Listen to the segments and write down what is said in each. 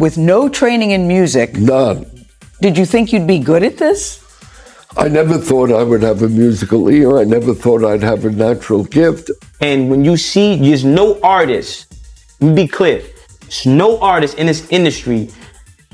with no training in music. None. Did you think you'd be good at this? I never thought I would have a musical ear. I never thought I'd have a natural gift. And when you see, there's no artist, let me be clear, there's no artist in this industry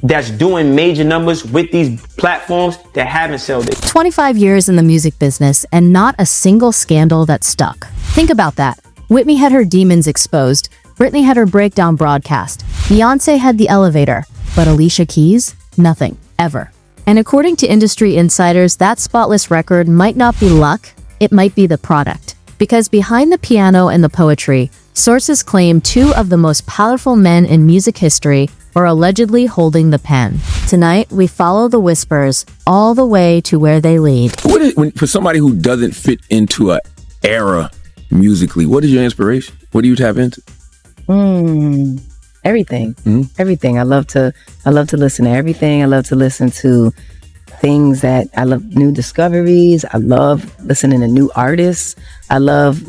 that's doing major numbers with these platforms that haven't sold it. 25 years in the music business and not a single scandal that stuck. Think about that. Whitney had her demons exposed. Britney had her breakdown broadcast. Beyonce had the elevator. But Alicia Keys? Nothing. Ever. And according to industry insiders, that spotless record might not be luck, it might be the product. Because behind the piano and the poetry, sources claim two of the most powerful men in music history were allegedly holding the pen. Tonight, we follow the whispers all the way to where they lead. For somebody who doesn't fit into an era musically, what is your inspiration? What do you tap into? Everything. Everything. I love to listen to everything. I love to listen to things that I love, new discoveries. I love listening to new artists. I love,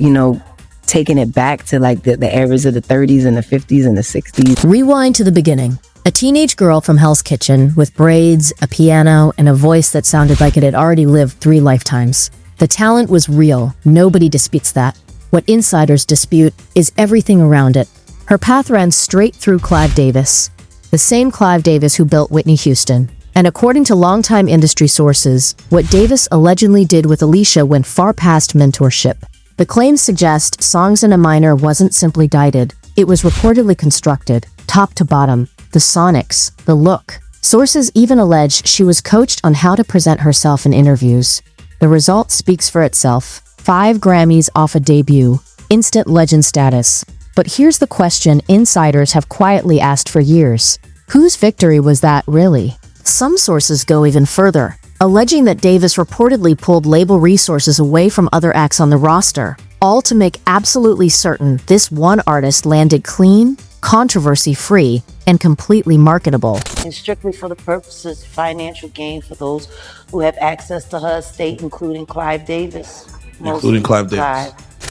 taking it back to like the eras of the 30s and the 50s and the 60s. Rewind to the beginning. A teenage girl from Hell's Kitchen with braids, a piano, and a voice that sounded like it had already lived 3 lifetimes. The talent was real. Nobody disputes that. What insiders dispute is everything around it. Her path ran straight through Clive Davis, the same Clive Davis who built Whitney Houston. And according to longtime industry sources, what Davis allegedly did with Alicia went far past mentorship. The claims suggest Songs in a Minor wasn't simply guided, it was reportedly constructed, top to bottom, the sonics, the look. Sources even allege she was coached on how to present herself in interviews. The result speaks for itself. 5 Grammys off a debut, instant legend status. But here's the question insiders have quietly asked for years. Whose victory was that, really? Some sources go even further, alleging that Davis reportedly pulled label resources away from other acts on the roster, all to make absolutely certain this one artist landed clean, controversy-free, and completely marketable. And strictly for the purposes of financial gain for those who have access to her estate, including Clive Davis.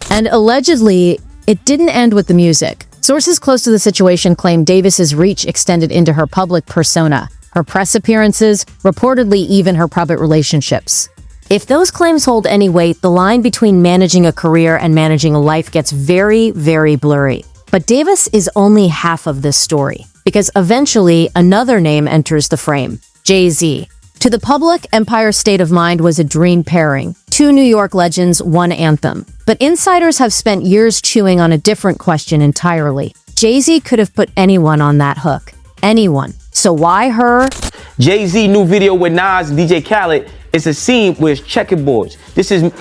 And allegedly, it didn't end with the music. Sources close to the situation claim Davis's reach extended into her public persona, her press appearances, reportedly even her private relationships. If those claims hold any weight, the line between managing a career and managing a life gets very, very blurry. But Davis is only half of this story, because eventually another name enters the frame, Jay-Z. To the public, Empire State of Mind was a dream pairing. 2 New York legends, 1 anthem. But insiders have spent years chewing on a different question entirely. Jay-Z could have put anyone on that hook. Anyone. So why her? Jay-Z new video with Nas and DJ Khaled is a scene with checkerboards.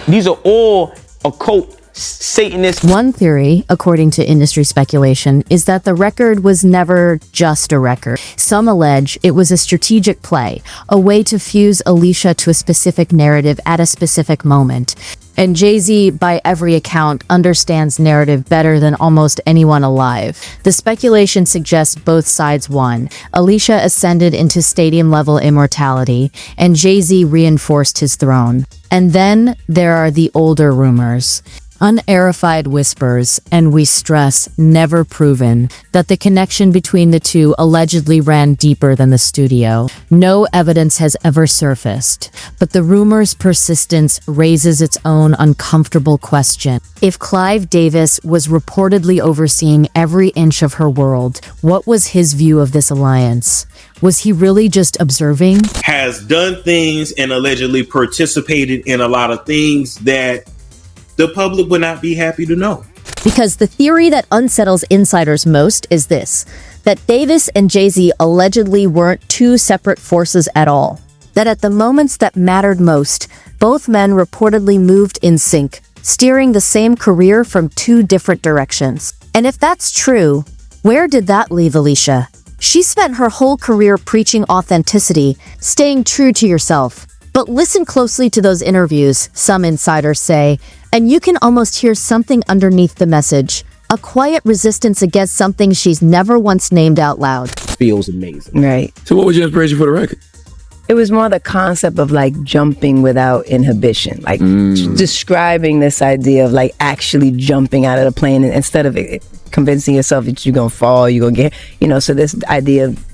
These are all occult Satanists. One theory, according to industry speculation, is that the record was never just a record. Some allege it was a strategic play, a way to fuse Alicia to a specific narrative at a specific moment. And Jay-Z, by every account, understands narrative better than almost anyone alive. The speculation suggests both sides won. Alicia ascended into stadium-level immortality, and Jay-Z reinforced his throne. And then there are the older rumors. Unverified whispers, and we stress never proven, that the connection between the two allegedly ran deeper than the studio. No evidence has ever surfaced, but the rumor's persistence raises its own uncomfortable question. If Clive Davis was reportedly overseeing every inch of her world, what was his view of this alliance? Was he really just observing? Has done things and allegedly participated in a lot of things that the public would not be happy to know. Because the theory that unsettles insiders most is this, that Davis and Jay-Z allegedly weren't two separate forces at all. That at the moments that mattered most, both men reportedly moved in sync, steering the same career from 2 different directions. And if that's true, where did that leave Alicia? She spent her whole career preaching authenticity, staying true to yourself. But listen closely to those interviews, some insiders say, and you can almost hear something underneath the message. A quiet resistance against something she's never once named out loud. Feels amazing. Right. So what was your inspiration for the record? It was more the concept of like jumping without inhibition, like describing this idea of like actually jumping out of the plane instead of convincing yourself that you're going to fall, you're going to get, so this idea of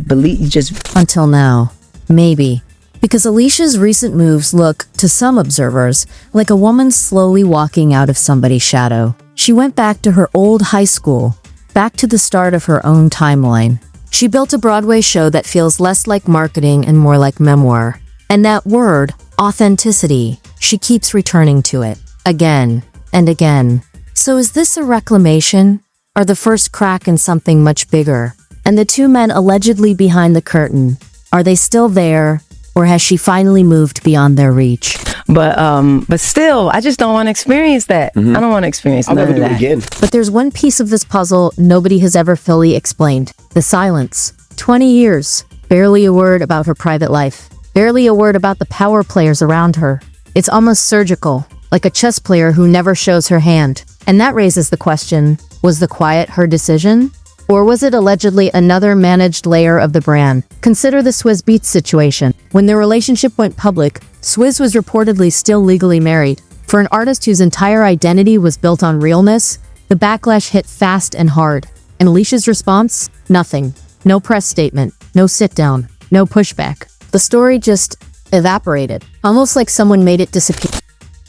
believe, just Until now. Maybe. Because Alicia's recent moves look, to some observers, like a woman slowly walking out of somebody's shadow. She went back to her old high school, back to the start of her own timeline. She built a Broadway show that feels less like marketing and more like memoir. And that word, authenticity, she keeps returning to it, again and again. So is this a reclamation, or the first crack in something much bigger? And the two men allegedly behind the curtain, are they still there, or has she finally moved beyond their reach? but still, I just don't want to experience that. I don't want to experience I'll none never of do it that. again. But there's one piece of this puzzle nobody has ever fully explained. The silence. 20 years. Barely a word about her private life. Barely a word about the power players around her. It's almost surgical, like a chess player who never shows her hand. And that raises the question, was the quiet her decision? Or was it allegedly another managed layer of the brand? Consider the Swizz Beatz situation. When their relationship went public, Swizz was reportedly still legally married. For an artist whose entire identity was built on realness, the backlash hit fast and hard. And Alicia's response? Nothing. No press statement. No sit down. No pushback. The story just evaporated. Almost like someone made it disappear.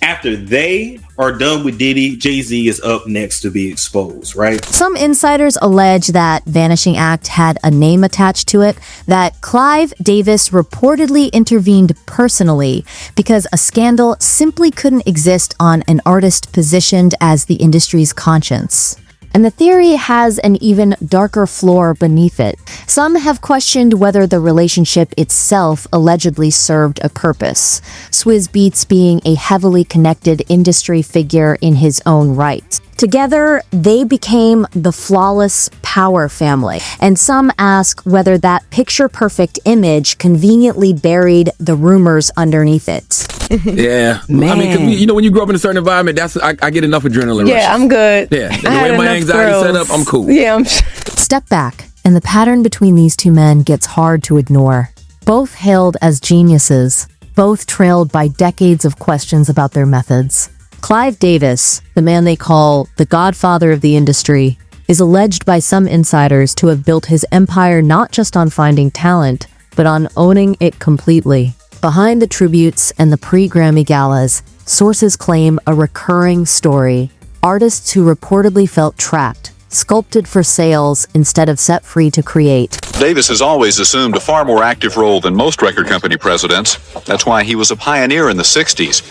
After they are done with Diddy, Jay-Z is up next to be exposed, right? Some insiders allege that Vanishing Act had a name attached to it, that Clive Davis reportedly intervened personally because a scandal simply couldn't exist on an artist positioned as the industry's conscience. And the theory has an even darker floor beneath it. Some have questioned whether the relationship itself allegedly served a purpose, Swizz Beatz being a heavily connected industry figure in his own right. Together, they became the flawless power family, and some ask whether that picture-perfect image conveniently buried the rumors underneath it. Yeah. Man. I mean, 'cause you know, when you grow up in a certain environment, I get enough adrenaline Yeah, rushes. I'm good. Yeah, the I had way my enough anxiety set thrills. up, I'm cool. Yeah, Step back, and the pattern between these two men gets hard to ignore. Both hailed as geniuses, both trailed by decades of questions about their methods. Clive Davis, the man they call the godfather of the industry, is alleged by some insiders to have built his empire not just on finding talent, but on owning it completely. Behind the tributes and the pre-Grammy galas, sources claim a recurring story. Artists who reportedly felt trapped, sculpted for sales instead of set free to create. Davis has always assumed a far more active role than most record company presidents. That's why he was a pioneer in the 60s.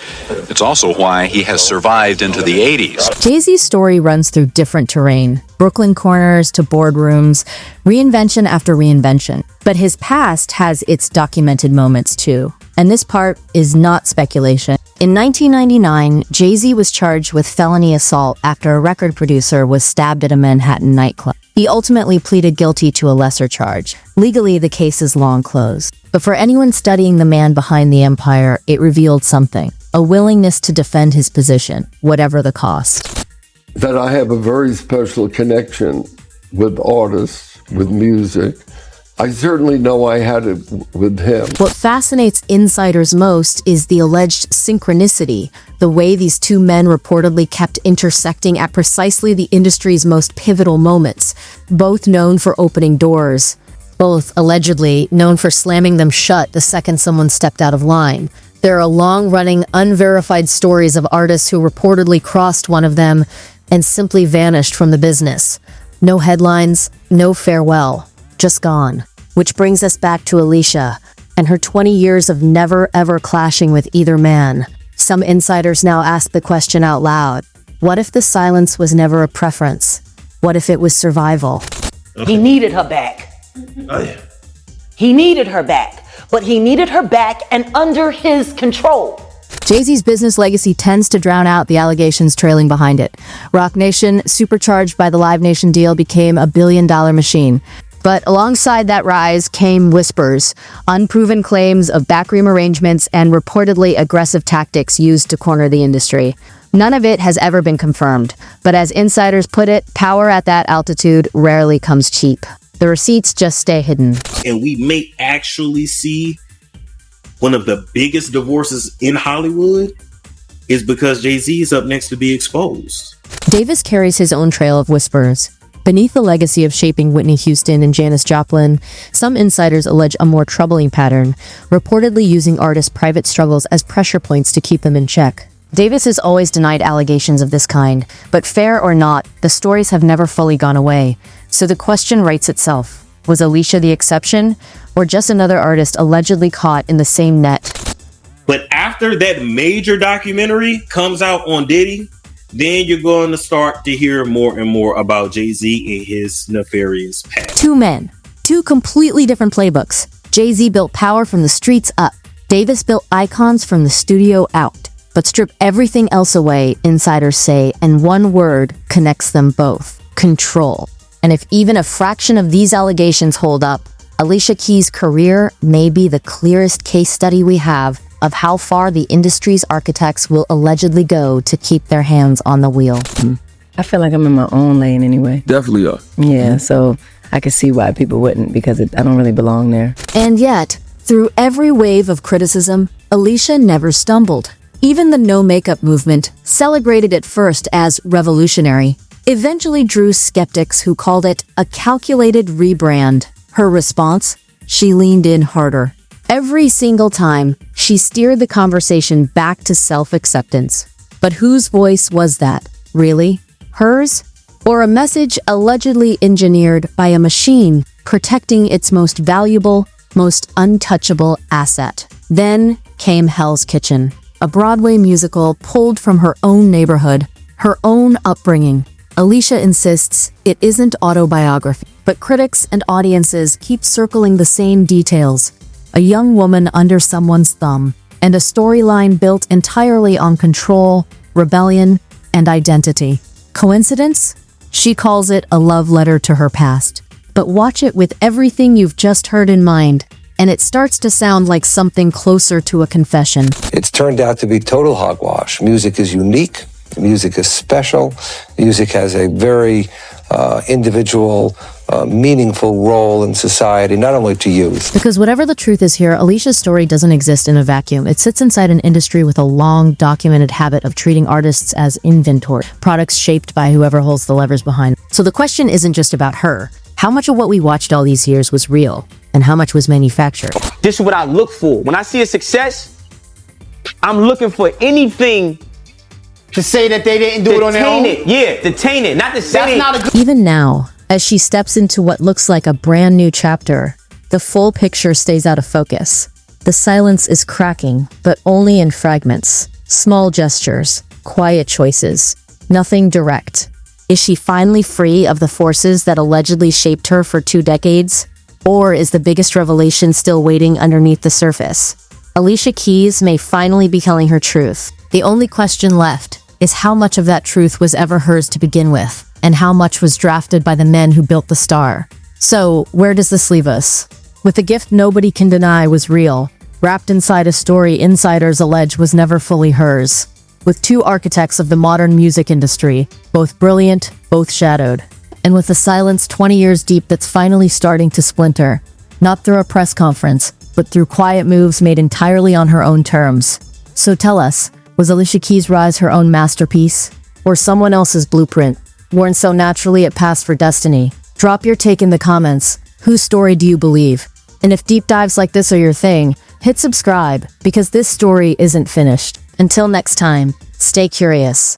It's also why he has survived into the 80s. Jay-Z's story runs through different terrain, Brooklyn corners to boardrooms, reinvention after reinvention. But his past has its documented moments too. And this part is not speculation. In 1999, Jay-Z was charged with felony assault after a record producer was stabbed at a Manhattan nightclub. He ultimately pleaded guilty to a lesser charge. Legally, the case is long closed. But for anyone studying the man behind the empire, it revealed something. A willingness to defend his position, whatever the cost. That I have a very special connection with artists, with music. I certainly know I had it with him. What fascinates insiders most is the alleged synchronicity, the way these two men reportedly kept intersecting at precisely the industry's most pivotal moments, both known for opening doors, both allegedly known for slamming them shut the second someone stepped out of line. There are long-running, unverified stories of artists who reportedly crossed one of them and simply vanished from the business. No headlines, no farewell. Just gone. Which brings us back to Alicia and her 20 years of never ever clashing with either man. Some insiders now ask the question out loud. What if the silence was never a preference? What if it was survival? He needed her back. He needed her back, but he needed her back and under his control. Jay-Z's business legacy tends to drown out the allegations trailing behind it. Roc Nation, supercharged by the Live Nation deal, became a billion-dollar machine. But alongside that rise came whispers, unproven claims of backroom arrangements, and reportedly aggressive tactics used to corner the industry. None of it has ever been confirmed, but as insiders put it, power at that altitude rarely comes cheap. The receipts just stay hidden. And we may actually see one of the biggest divorces in Hollywood is because Jay-Z is up next to be exposed. Davis carries his own trail of whispers. Beneath the legacy of shaping Whitney Houston and Janis Joplin, some insiders allege a more troubling pattern, reportedly using artists' private struggles as pressure points to keep them in check. Davis has always denied allegations of this kind, but fair or not, the stories have never fully gone away. So the question writes itself. Was Alicia the exception, or just another artist allegedly caught in the same net? But after that major documentary comes out on Diddy, then you're going to start to hear more and more about Jay-Z and his nefarious past. Two men, two completely different playbooks. Jay-Z built power from the streets up. Davis built icons from the studio out. But strip everything else away, insiders say, and one word connects them both: control. And if even a fraction of these allegations hold up, Alicia Keys' career may be the clearest case study we have of how far the industry's architects will allegedly go to keep their hands on the wheel. I feel like I'm in my own lane anyway. Definitely are. Yeah, so I can see why people wouldn't, because I don't really belong there. And yet, through every wave of criticism, Alicia never stumbled. Even the no-makeup movement, celebrated at first as revolutionary, eventually drew skeptics who called it a calculated rebrand. Her response? She leaned in harder. Every single time, she steered the conversation back to self-acceptance. But whose voice was that, really? Hers? Or a message allegedly engineered by a machine protecting its most valuable, most untouchable asset? Then came Hell's Kitchen, a Broadway musical pulled from her own neighborhood, her own upbringing. Alicia insists it isn't autobiography, but critics and audiences keep circling the same details. A young woman under someone's thumb, and a storyline built entirely on control, rebellion, and identity. Coincidence? She calls it a love letter to her past. But watch it with everything you've just heard in mind, and it starts to sound like something closer to a confession. It's turned out to be total hogwash. Music is unique. Music is special. Music has a very individual, meaningful role in society, not only to youth. Because whatever the truth is here, Alicia's story doesn't exist in a vacuum. It sits inside an industry with a long, documented habit of treating artists as inventory, products shaped by whoever holds the levers behind. So the question isn't just about her. How much of what we watched all these years was real, and how much was manufactured? This is what I look for. When I see a success, I'm looking for anything to say that they didn't do it on their own? Yeah, detain it. Not to say that's not a good. Even now, as she steps into what looks like a brand new chapter, the full picture stays out of focus. The silence is cracking, but only in fragments. Small gestures, quiet choices, nothing direct. Is she finally free of the forces that allegedly shaped her for 2 decades? Or is the biggest revelation still waiting underneath the surface? Alicia Keys may finally be telling her truth. The only question left is how much of that truth was ever hers to begin with, and how much was drafted by the men who built the star. So, where does this leave us? With a gift nobody can deny was real, wrapped inside a story insiders allege was never fully hers. With 2 architects of the modern music industry, both brilliant, both shadowed. And with a silence 20 years deep that's finally starting to splinter, not through a press conference, but through quiet moves made entirely on her own terms. So tell us, was Alicia Keys' rise her own masterpiece? Or someone else's blueprint, worn so naturally it passed for destiny? Drop your take in the comments. Whose story do you believe? And if deep dives like this are your thing, hit subscribe, because this story isn't finished. Until next time, stay curious.